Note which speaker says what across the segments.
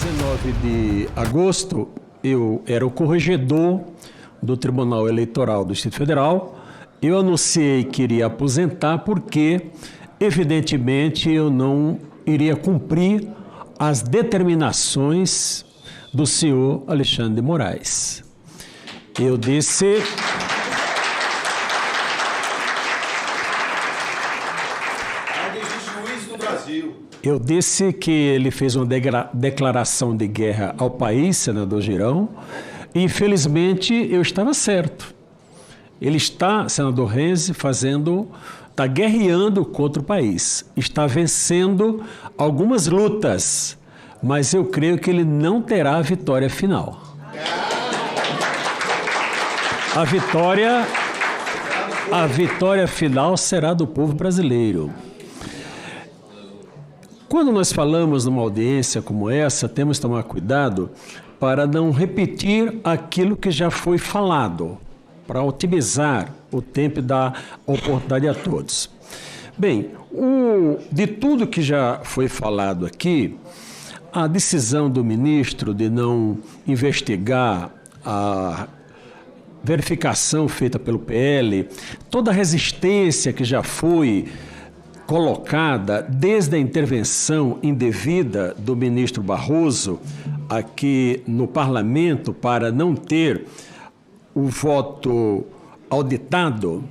Speaker 1: 19 de agosto, eu era o corregedor do Tribunal Eleitoral do Distrito Federal. Eu anunciei que iria aposentar porque, evidentemente, eu não iria cumprir as determinações do senhor Alexandre de Moraes. Eu disse... Eu disse que ele fez uma declaração de guerra ao país, senador Girão, e infelizmente eu estava certo. Ele está, senador Renzi, está guerreando contra o país, está vencendo algumas lutas, mas eu creio que ele não terá a vitória final. A vitória final será do povo brasileiro. Quando nós falamos numa audiência como essa, temos que tomar cuidado para não repetir aquilo que já foi falado, para otimizar o tempo e dar oportunidade a todos. Bem, de tudo que já foi falado aqui, a decisão do ministro de não investigar a verificação feita pelo PL, toda a resistência que já foi colocada desde a intervenção indevida do ministro Barroso aqui no parlamento para não ter o voto auditado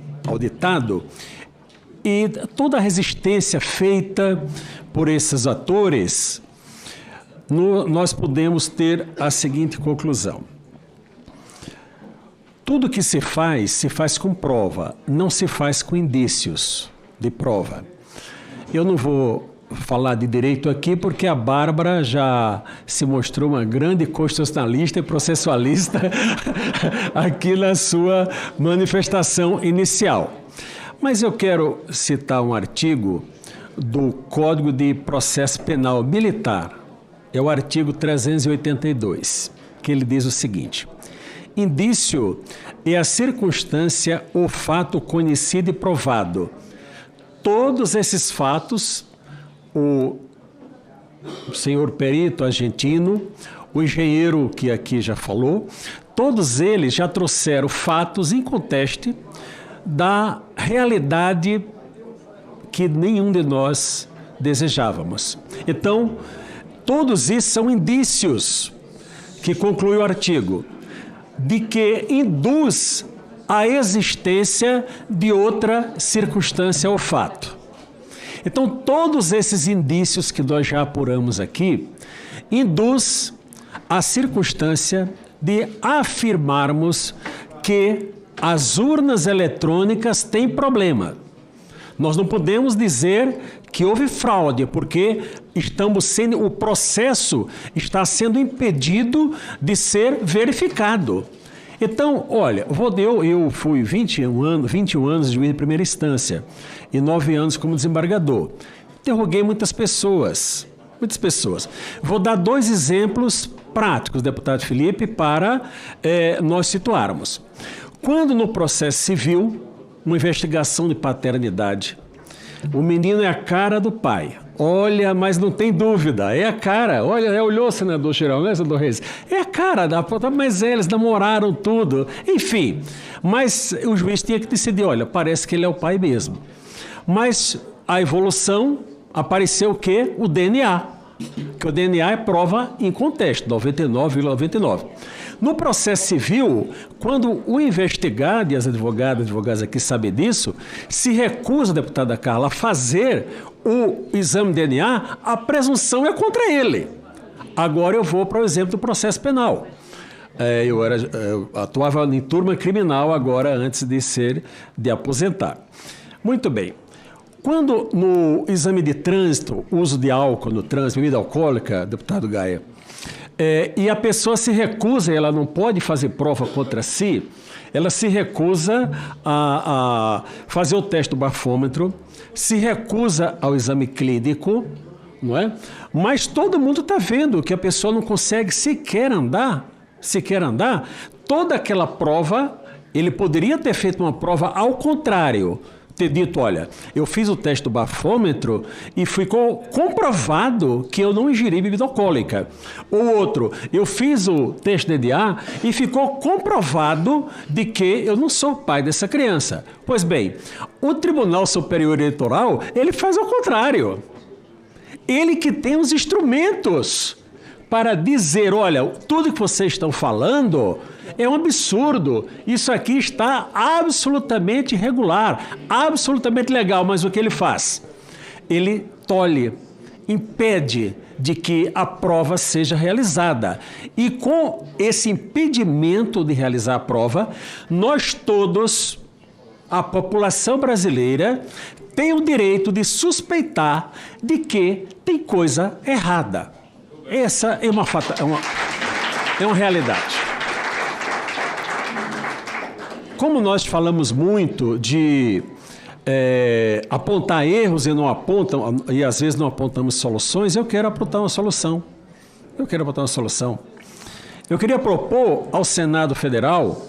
Speaker 1: e toda a resistência feita por esses atores, nós podemos ter a seguinte conclusão. Tudo que se faz com prova, não se faz com indícios de prova. Eu não vou falar de direito aqui porque a Bárbara já se mostrou uma grande constitucionalista e processualista aqui na sua manifestação inicial. Mas eu quero citar um artigo do Código de Processo Penal Militar, é o artigo 382, que ele diz o seguinte: indício é a circunstância ou fato conhecido e provado. Todos esses fatos, o senhor perito argentino, o engenheiro que aqui já falou, todos eles já trouxeram fatos inconteste da realidade que nenhum de nós desejávamos. Então, todos esses são indícios, que conclui o artigo, de que induz a existência de outra circunstância ou fato. Então, todos esses indícios que nós já apuramos aqui, induz a circunstância de afirmarmos que as urnas eletrônicas têm problema. Nós não podemos dizer que houve fraude, porque o processo está sendo impedido de ser verificado. Então, olha, eu fui 21 anos juiz de primeira instância e 9 anos como desembargador. Interroguei muitas pessoas. Vou dar 2 exemplos práticos, deputado Felipe, para nós situarmos. Quando no processo civil, uma investigação de paternidade, o menino é a cara do pai. Olha, mas não tem dúvida, é a cara. Olha, olhou, senador Girão, né, senador Reis? É a cara, mas eles namoraram tudo. Enfim, mas o juiz tinha que decidir, olha, parece que ele é o pai mesmo. Mas a evolução apareceu o quê? O DNA. Que o DNA é prova inconteste, 99,99. No processo civil, quando o investigado, e as advogadas aqui sabem disso, se recusa, deputada Carla, a fazer o exame de DNA, a presunção é contra ele. Agora eu vou para o exemplo do processo penal. Eu atuava em turma criminal agora, antes de aposentar. Muito bem. Quando no exame de trânsito, uso de álcool no trânsito, bebida alcoólica, deputado Gaia, e a pessoa se recusa, ela não pode fazer prova contra si, ela se recusa a fazer o teste do bafômetro, se recusa ao exame clínico, não é? Mas todo mundo está vendo que a pessoa não consegue sequer andar, toda aquela prova, ele poderia ter feito uma prova ao contrário, ter dito, olha, eu fiz o teste do bafômetro e ficou comprovado que eu não ingeri bebida alcoólica. Ou outro, eu fiz o teste DDA e ficou comprovado de que eu não sou pai dessa criança. Pois bem, o Tribunal Superior Eleitoral, ele faz ao contrário. Ele que tem os instrumentos para dizer, olha, tudo que vocês estão falando é um absurdo, isso aqui está absolutamente irregular, absolutamente legal, mas o que ele faz? Ele tolhe, impede de que a prova seja realizada. E com esse impedimento de realizar a prova, nós todos, a população brasileira, tem o direito de suspeitar de que tem coisa errada. Essa é uma realidade. Como nós falamos muito de apontar erros e não apontam, e às vezes não apontamos soluções, eu quero apontar uma solução. Eu queria propor ao Senado Federal,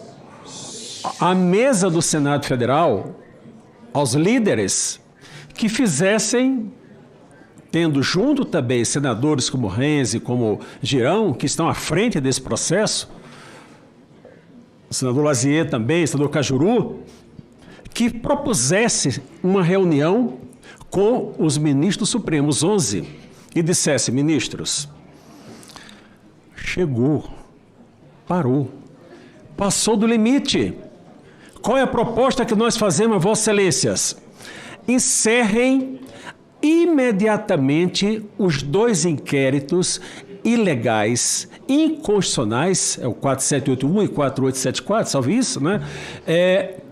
Speaker 1: à mesa do Senado Federal, aos líderes, que fizessem, tendo junto também senadores como Renzi, como Girão, que estão à frente desse processo, o senador Lazier também, o senador Cajuru, que propusesse uma reunião com os ministros supremos, 11, e dissesse, ministros, chegou, parou, passou do limite. Qual é a proposta que nós fazemos, Vossas Excelências? Encerrem imediatamente os 2 inquéritos ilegais, inconstitucionais, é o 4781 e 4874, salve isso, né?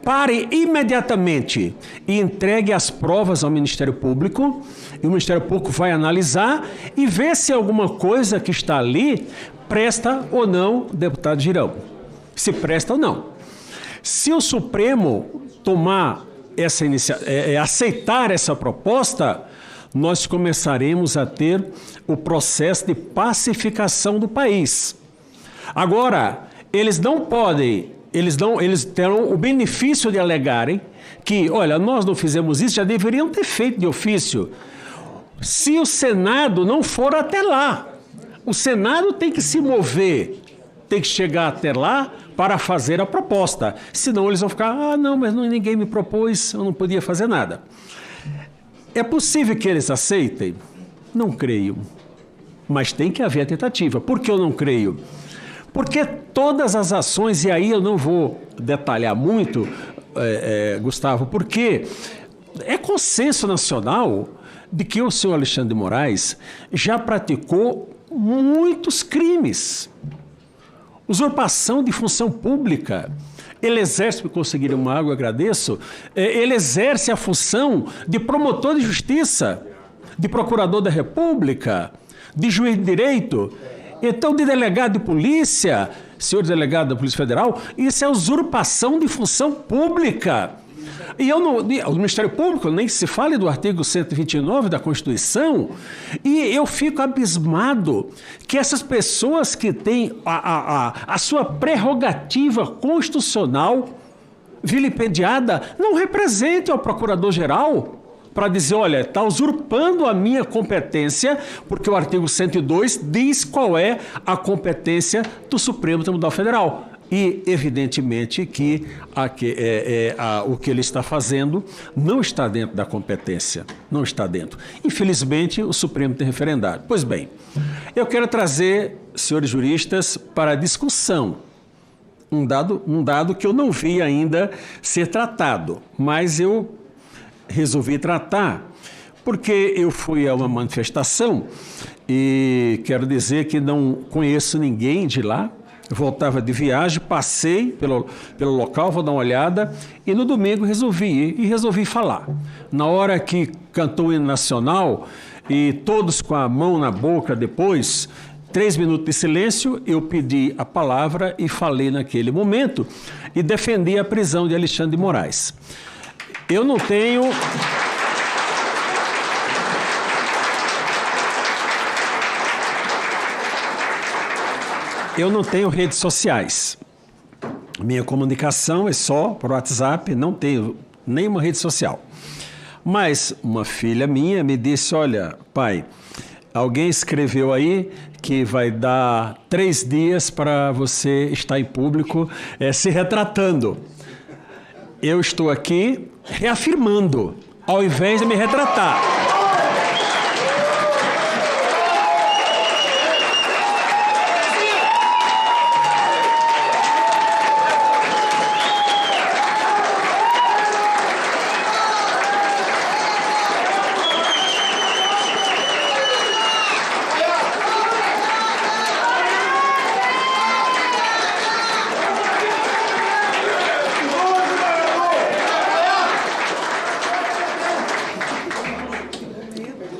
Speaker 1: Pare imediatamente e entregue as provas ao Ministério Público, e o Ministério Público vai analisar e ver se alguma coisa que está ali presta ou não, deputado Girão. Se presta ou não. Se o Supremo tomar essa aceitar essa proposta, nós começaremos a ter o processo de pacificação do país. Agora, eles não podem, eles terão o benefício de alegarem que, olha, nós não fizemos isso, já deveriam ter feito de ofício. Se o Senado não for até lá, o Senado tem que se mover, tem que chegar até lá para fazer a proposta. Senão eles vão ficar, não, mas ninguém me propôs, eu não podia fazer nada. É possível que eles aceitem? Não creio. Mas tem que haver a tentativa. Por que eu não creio? Porque todas as ações, e aí eu não vou detalhar muito, Gustavo, porque é consenso nacional de que o senhor Alexandre de Moraes já praticou muitos crimes. Usurpação de função pública. Ele exerce, para conseguir uma água, eu agradeço, ele exerce a função de promotor de justiça, de procurador da República, de juiz de direito, então de delegado de polícia, senhor delegado da Polícia Federal, isso é usurpação de função pública. E o Ministério Público, nem se fale do artigo 129 da Constituição, e eu fico abismado que essas pessoas que têm a sua prerrogativa constitucional vilipendiada não representem ao Procurador-Geral para dizer, olha, está usurpando a minha competência, porque o artigo 102 diz qual é a competência do Supremo Tribunal Federal. E, evidentemente, que o que ele está fazendo não está dentro da competência, não está dentro. Infelizmente, o Supremo tem referendado. Pois bem, eu quero trazer, senhores juristas, para discussão um dado que eu não vi ainda ser tratado, mas eu resolvi tratar, porque eu fui a uma manifestação e quero dizer que não conheço ninguém de lá. Voltava de viagem, passei pelo local, vou dar uma olhada, e no domingo resolvi ir e resolvi falar. Na hora que cantou o hino nacional, e todos com a mão na boca depois, 3 minutos de silêncio, eu pedi a palavra e falei naquele momento, e defendi a prisão de Alexandre de Moraes. Eu não tenho... Eu não tenho redes sociais. Minha comunicação é só por WhatsApp, não nenhuma rede social. Mas uma filha minha me disse, olha, pai, alguém escreveu aí que vai dar 3 dias para você estar em público se retratando. Eu estou aqui reafirmando, ao invés de me retratar.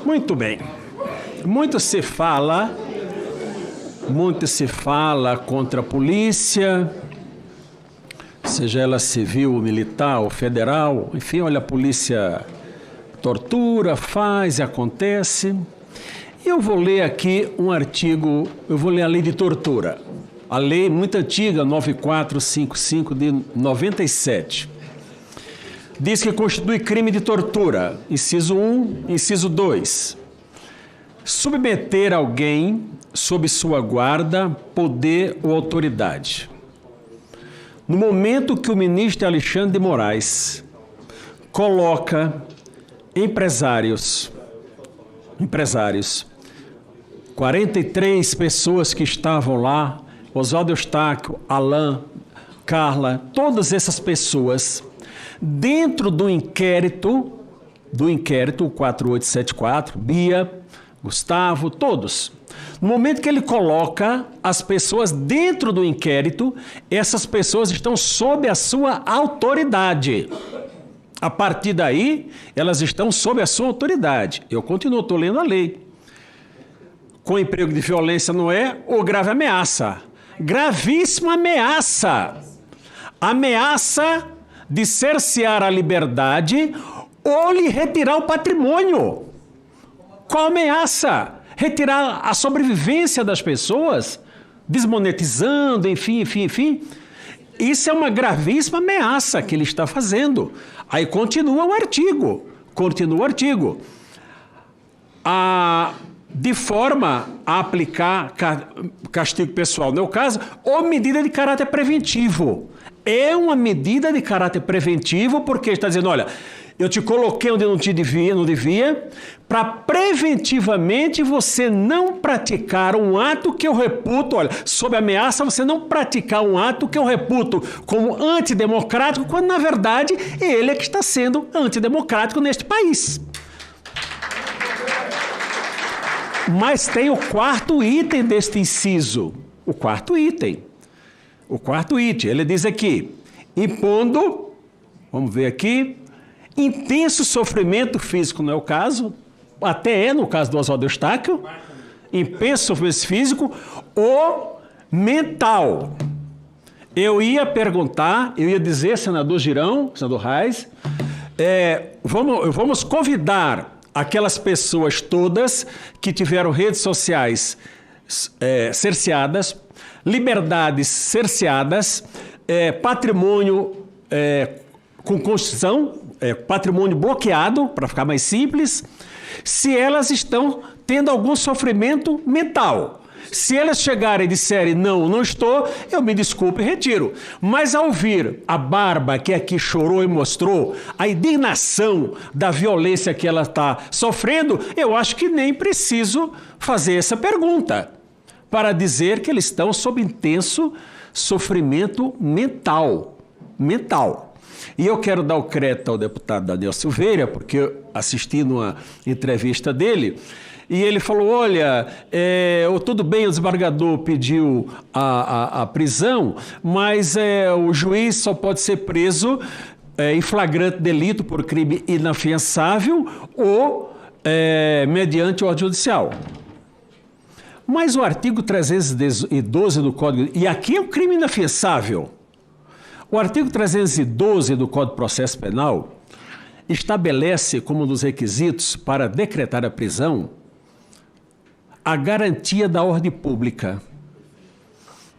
Speaker 1: Muito bem. Muito se fala contra a polícia, seja ela civil, militar ou federal. Enfim, olha, a polícia tortura, faz e acontece. E eu vou ler aqui um artigo, eu vou ler a lei de tortura. A lei muito antiga, 9455 de 97. Diz que constitui crime de tortura, inciso 1, inciso 2. Submeter alguém sob sua guarda, poder ou autoridade. No momento que o ministro Alexandre de Moraes coloca empresários, 43 pessoas que estavam lá, Oswaldo Eustáquio, Alain, Carla, todas essas pessoas, dentro do inquérito 4874, Bia, Gustavo, todos. No momento que ele coloca as pessoas dentro do inquérito, essas pessoas estão sob a sua autoridade. A partir daí, elas estão sob a sua autoridade. Eu continuo, estou lendo a lei. Com emprego de violência não é, ou grave ameaça. Gravíssima ameaça. Ameaça de cercear a liberdade ou lhe retirar o patrimônio. Qual ameaça? Retirar a sobrevivência das pessoas, desmonetizando, enfim. Isso é uma gravíssima ameaça que ele está fazendo. Aí continua o artigo. De forma a aplicar castigo pessoal, no meu caso, ou medida de caráter preventivo. É uma medida de caráter preventivo porque está dizendo, olha, eu te coloquei onde não devia, para preventivamente você não praticar um ato que eu reputo, olha, sob ameaça você não praticar um ato que eu reputo como antidemocrático, quando na verdade ele é que está sendo antidemocrático neste país. Mas tem o 4º item deste inciso. O quarto item, ele diz aqui, impondo, vamos ver aqui, intenso sofrimento físico, não é o caso, até é no caso do Oswaldo Eustáquio, intenso sofrimento físico ou mental. Eu ia dizer, senador Girão, senador Reis, vamos convidar aquelas pessoas todas que tiveram redes sociais cerceadas, liberdades cerceadas, patrimônio com Constituição, patrimônio bloqueado, para ficar mais simples, se elas estão tendo algum sofrimento mental. Se elas chegarem e disserem, não estou, eu me desculpe e retiro. Mas ao ouvir a Bárbara, que aqui chorou e mostrou a indignação da violência que ela está sofrendo, eu acho que nem preciso fazer essa pergunta para dizer que eles estão sob intenso sofrimento mental. E eu quero dar o crédito ao deputado Daniel Silveira, porque eu assisti numa entrevista dele, e ele falou, olha, tudo bem, o desembargador pediu a prisão, mas o juiz só pode ser preso em flagrante delito por crime inafiançável ou mediante ordem judicial. Mas o artigo 312 do Código... E aqui é um crime inafiançável. O artigo 312 do Código de Processo Penal estabelece como um dos requisitos para decretar a prisão a garantia da ordem pública.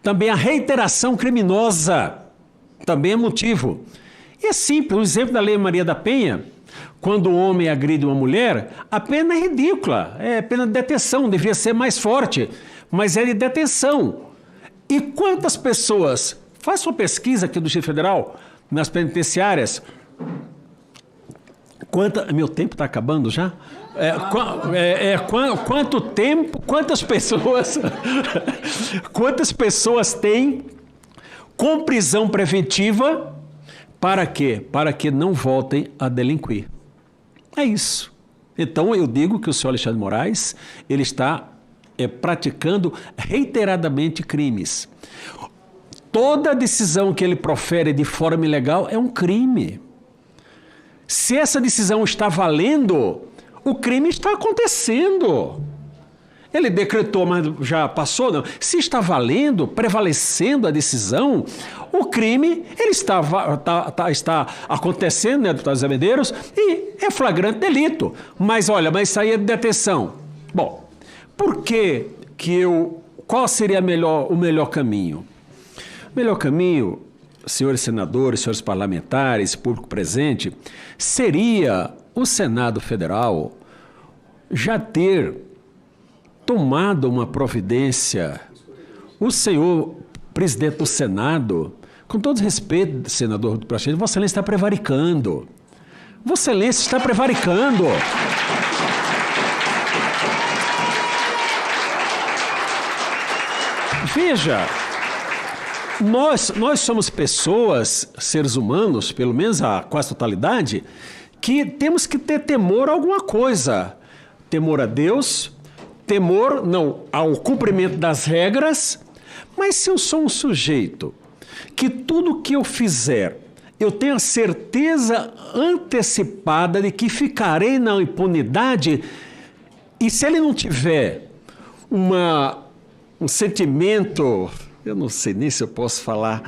Speaker 1: Também a reiteração criminosa, também é motivo. E é simples, o exemplo da Lei Maria da Penha, quando o homem agride uma mulher, a pena é ridícula, é pena de detenção, devia ser mais forte, mas é de detenção. E quantas pessoas, faça uma pesquisa aqui do Distrito Federal, nas penitenciárias, meu tempo está acabando já? Quanto tempo, quantas pessoas têm com prisão preventiva, para quê? Para que não voltem a delinquir. É isso. Então eu digo que o senhor Alexandre de Moraes, ele está praticando reiteradamente crimes. Toda decisão que ele profere de forma ilegal é um crime. Se essa decisão está valendo, o crime está acontecendo. Ele decretou, mas já passou, não. Se está valendo, prevalecendo a decisão, o crime ele está acontecendo, né, deputado Zé Medeiros, e é flagrante delito. Mas olha, mas isso aí é de detenção. Bom, qual seria o melhor caminho? O melhor caminho, senhores senadores, senhores parlamentares, público presente, seria o Senado Federal já ter tomado uma providência. O senhor presidente do Senado, com todo respeito, senador do Praxedes, Vossa Excelência está prevaricando. Vossa Excelência está prevaricando. Veja, nós somos pessoas, seres humanos, pelo menos a quase totalidade, que temos que ter temor a alguma coisa. Temor a Deus, temor não ao cumprimento das regras, mas se eu sou um sujeito que tudo que eu fizer, eu tenho a certeza antecipada de que ficarei na impunidade, e se ele não tiver um sentimento, eu não sei nem se eu posso falar,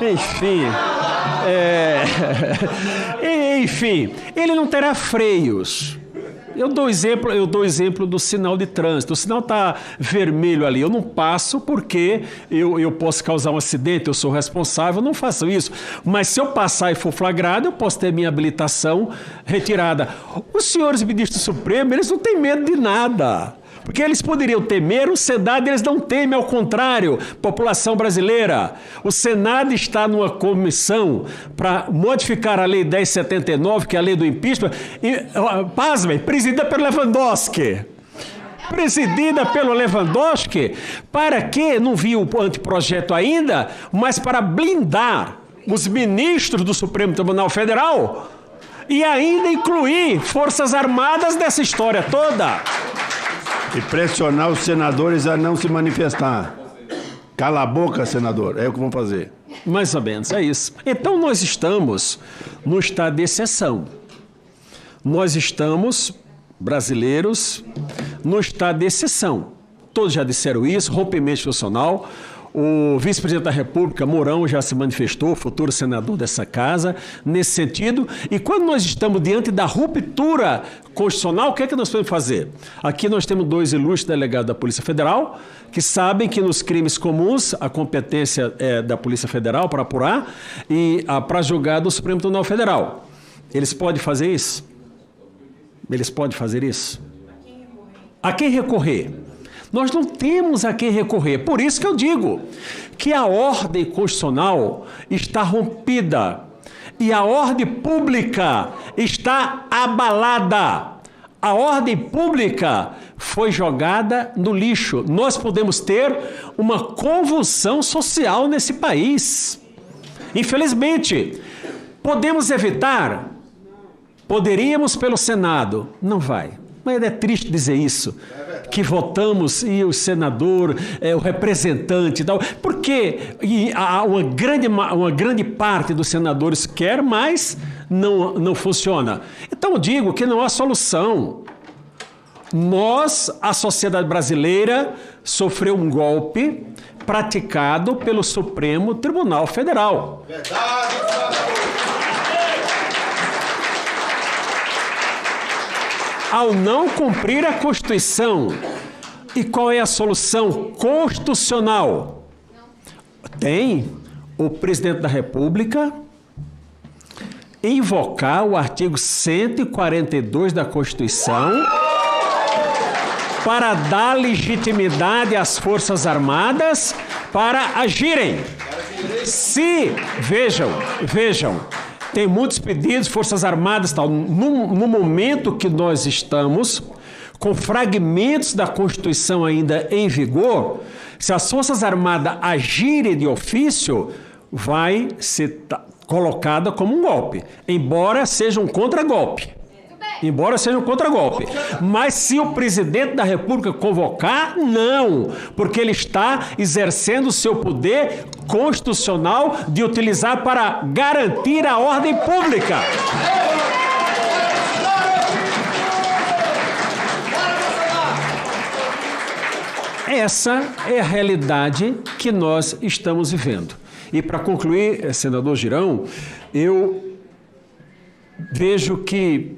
Speaker 1: enfim, ele não terá freios. Eu dou exemplo do sinal de trânsito. O sinal está vermelho ali. Eu não passo porque eu posso causar um acidente, eu sou responsável, eu não faço isso. Mas se eu passar e for flagrado, eu posso ter minha habilitação retirada. Os senhores ministros do Supremo, eles não têm medo de nada. Porque eles poderiam temer, o Senado eles não temem, ao contrário, população brasileira. O Senado está numa comissão para modificar a Lei 1079, que é a lei do impeachment, e, pasmem, presidida pelo Lewandowski. Presidida pelo Lewandowski, para que, não vi o anteprojeto ainda, mas para blindar os ministros do Supremo Tribunal Federal e ainda incluir Forças Armadas nessa história toda.
Speaker 2: E pressionar os senadores a não se manifestar. Cala a boca, senador. É o que vão fazer.
Speaker 1: Mais ou menos, é isso. Então nós estamos no estado de exceção. Nós estamos, brasileiros, no estado de exceção. Todos já disseram isso, rompimento institucional. O vice-presidente da República, Mourão, já se manifestou, futuro senador dessa casa, nesse sentido. E quando nós estamos diante da ruptura constitucional, o que é que nós podemos fazer? Aqui nós temos dois ilustres delegados da Polícia Federal, que sabem que nos crimes comuns a competência é da Polícia Federal para apurar e para julgar do Supremo Tribunal Federal. Eles podem fazer isso? Eles podem fazer isso? A quem recorrer? Nós não temos a quem recorrer. Por isso que eu digo que a ordem constitucional está rompida e a ordem pública está abalada. A ordem pública foi jogada no lixo. Nós podemos ter uma convulsão social nesse país. Infelizmente, podemos evitar? Poderíamos pelo Senado. Não vai. Mas é triste dizer isso, que votamos e o senador, o representante e tal, porque uma grande parte dos senadores quer, mas não funciona. Então eu digo que não há solução. A sociedade brasileira, sofreu um golpe praticado pelo Supremo Tribunal Federal. Ao não cumprir a Constituição. E qual é a solução constitucional? Tem o presidente da República, invocar o artigo 142 da Constituição para dar legitimidade às Forças Armadas para agirem. Se, vejam, tem muitos pedidos, Forças Armadas, tal. No momento que nós estamos, com fragmentos da Constituição ainda em vigor, se as Forças Armadas agirem de ofício, vai ser colocada como um golpe, embora seja um contragolpe. Mas se o presidente da República convocar, não, porque ele está exercendo o seu poder constitucional de utilizar para garantir a ordem pública. Essa é a realidade que nós estamos vivendo. E para concluir, senador Girão, eu vejo que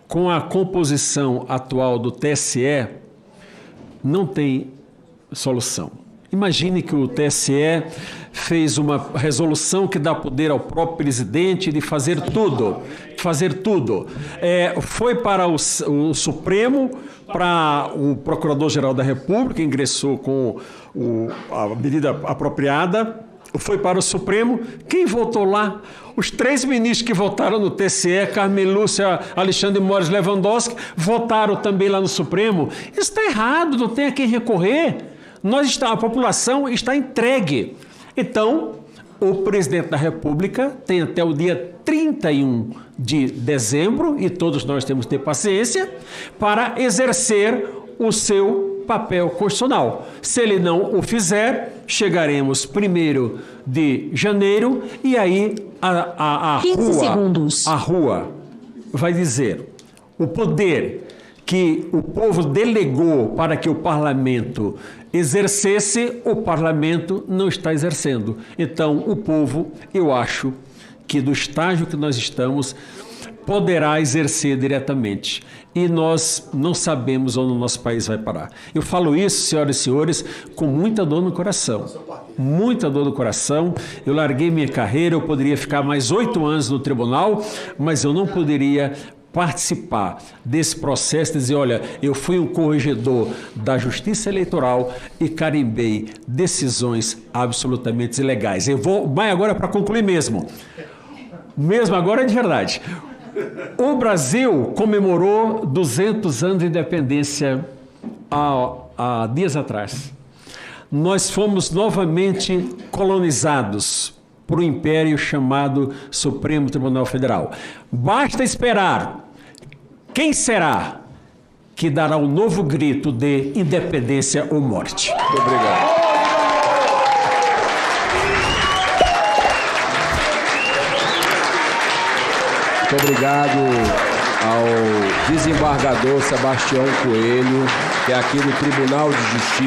Speaker 1: com a composição atual do TSE, não tem solução. Imagine que o TSE fez uma resolução que dá poder ao próprio presidente de fazer tudo. Foi para o Supremo, para o Procurador-Geral da República, ingressou com a medida apropriada, foi para o Supremo. Quem votou lá? Os 3 ministros que votaram no TSE, Carmen Lúcia, Alexandre Moraes, Lewandowski, votaram também lá no Supremo. Isso está errado, não tem a quem recorrer. A população está entregue. Então, o presidente da República tem até o dia 31 de dezembro, e todos nós temos que ter paciência, para exercer o seu papel constitucional. Se ele não o fizer, chegaremos 1º de janeiro e aí a rua vai dizer: o poder que o povo delegou para que o parlamento exercesse, o parlamento não está exercendo. Então, o povo, eu acho que do estágio que nós estamos, poderá exercer diretamente. E nós não sabemos onde o nosso país vai parar. Eu falo isso, senhoras e senhores, com muita dor no coração. Muita dor no coração. Eu larguei minha carreira, eu poderia ficar mais 8 anos no tribunal, mas eu não poderia participar desse processo, dizer, olha, eu fui um corregedor da Justiça Eleitoral e carimbei decisões absolutamente ilegais. Eu vou, mas agora para concluir mesmo agora é de verdade. O Brasil comemorou 200 anos de independência há dias atrás. Nós fomos novamente colonizados por um império chamado Supremo Tribunal Federal. Basta esperar quem será que dará um novo grito de independência ou morte.
Speaker 2: Muito obrigado.
Speaker 3: Muito obrigado ao desembargador Sebastião Coelho, que é aqui no Tribunal de Justiça